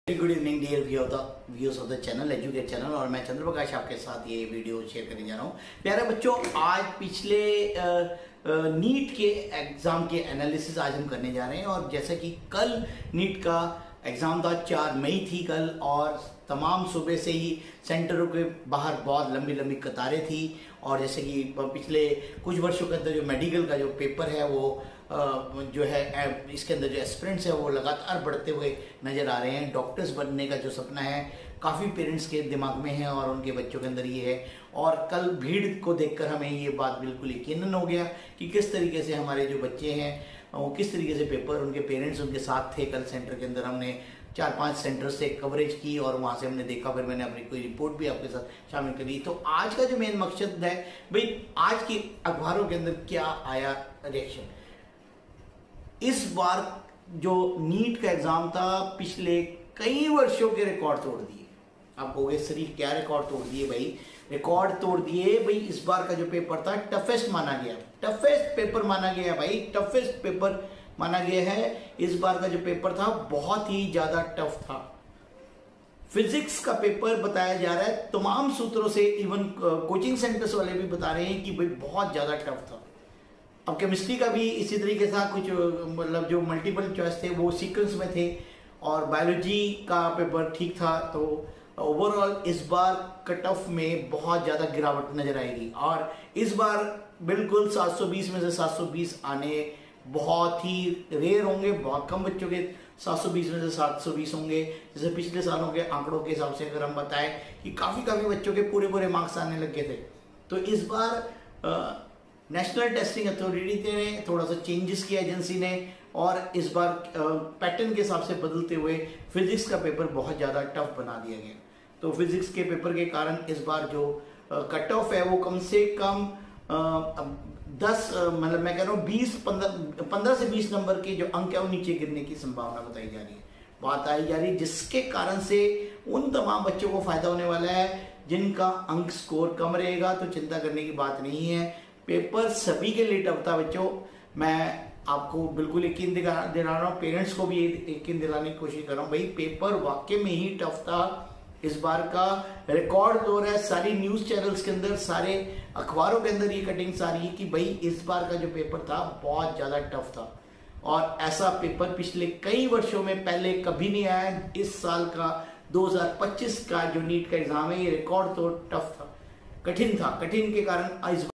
Good evening dear viewers of the channel educate channel. और मैं चंद्रप्रकाश आपके साथ ये वीडियो शेयर करने जा रहा हूँ। प्यारे बच्चों, आज पिछले नीट के एग्जाम के एनालिसिस आज हम करने जा रहे हैं। और जैसा कि कल नीट का एग्जाम था, 4 मई थी कल, और तमाम सूबे से ही सेंटरों के बाहर बहुत लंबी लंबी कतारें थी। और जैसे कि पिछले कुछ वर्षों के अंदर जो मेडिकल का जो पेपर है वो जो है इसके अंदर जो एस्पिरेंट्स है वो लगातार बढ़ते हुए नजर आ रहे हैं। डॉक्टर्स बनने का जो सपना है काफ़ी पेरेंट्स के दिमाग में है और उनके बच्चों के अंदर ये है। और कल भीड़ को देखकर हमें ये बात बिल्कुल यकीनन हो गया कि किस तरीके से हमारे जो बच्चे हैं वो किस तरीके से पेपर, उनके पेरेंट्स उनके साथ थे। कल सेंटर के अंदर हमने 4-5 सेंटर से कवरेज की और वहाँ से हमने देखा, फिर मैंने अपनी कोई रिपोर्ट भी आपके साथ शामिल करी। तो आज का जो मेन मकसद है भाई, आज की अखबारों के अंदर क्या आया रिएक्शन। इस बार जो नीट का एग्जाम था पिछले कई वर्षों के रिकॉर्ड तोड़ दिए। आप कहोगे शरीफ क्या रिकॉर्ड तोड़ दिए भाई? रिकॉर्ड तोड़ दिए भाई। इस बार का जो पेपर था टफेस्ट माना गया, टफेस्ट पेपर माना गया भाई, टफेस्ट पेपर माना गया है। इस बार का जो पेपर था बहुत ही ज्यादा टफ था। फिजिक्स का पेपर बताया जा रहा है तमाम सूत्रों से, इवन कोचिंग सेंटर्स वाले भी बता रहे हैं कि भाई बहुत ज्यादा टफ था। अब केमिस्ट्री का भी इसी तरीके से कुछ मतलब जो मल्टीपल चॉइस थे वो सीक्वेंस में थे, और बायोलॉजी का पेपर ठीक था। तो ओवरऑल इस बार कट ऑफ में बहुत ज़्यादा गिरावट नजर आएगी। और इस बार बिल्कुल 720 में से 720 आने बहुत ही रेयर होंगे। बहुत कम बच्चों के 720 में से 720 होंगे। जैसे पिछले सालों के आंकड़ों के हिसाब से अगर हम बताएं कि काफ़ी बच्चों के पूरे मार्क्स आने लग गए थे। तो इस बार नेशनल टेस्टिंग अथॉरिटी ने थोड़ा सा चेंजेस किया एजेंसी ने, और इस बार पैटर्न के हिसाब से बदलते हुए फिजिक्स का पेपर बहुत ज़्यादा टफ बना दिया गया। तो फिजिक्स के पेपर के कारण इस बार जो कट ऑफ है वो कम से कम 10 मतलब मैं कह रहा हूँ 15 से 20 नंबर के जो अंक है वो नीचे गिरने की संभावना बताई जा रही है, बात आई जा रही है, जिसके कारण से उन तमाम बच्चों को फायदा होने वाला है जिनका अंक स्कोर कम रहेगा। तो चिंता करने की बात नहीं है, पेपर सभी के लिए टफ था बच्चों। मैं आपको बिल्कुल यकीन दिला रहा हूँ, पेरेंट्स को भी यकीन दिलाने की कोशिश कर रहा हूँ भाई, पेपर वाकई में ही टफ था। इस बार का रिकॉर्ड तोड़ है। सारी न्यूज चैनल्स के अंदर, सारे अखबारों के अंदर ये कटिंग्स आ रही है कि भाई इस बार का जो पेपर था बहुत ज्यादा टफ था। और ऐसा पेपर पिछले कई वर्षों में पहले कभी नहीं आया। इस साल का 2025 का जो नीट का एग्जाम है ये रिकॉर्ड तोड़ टफ था, कठिन था। कठिन के कारण इस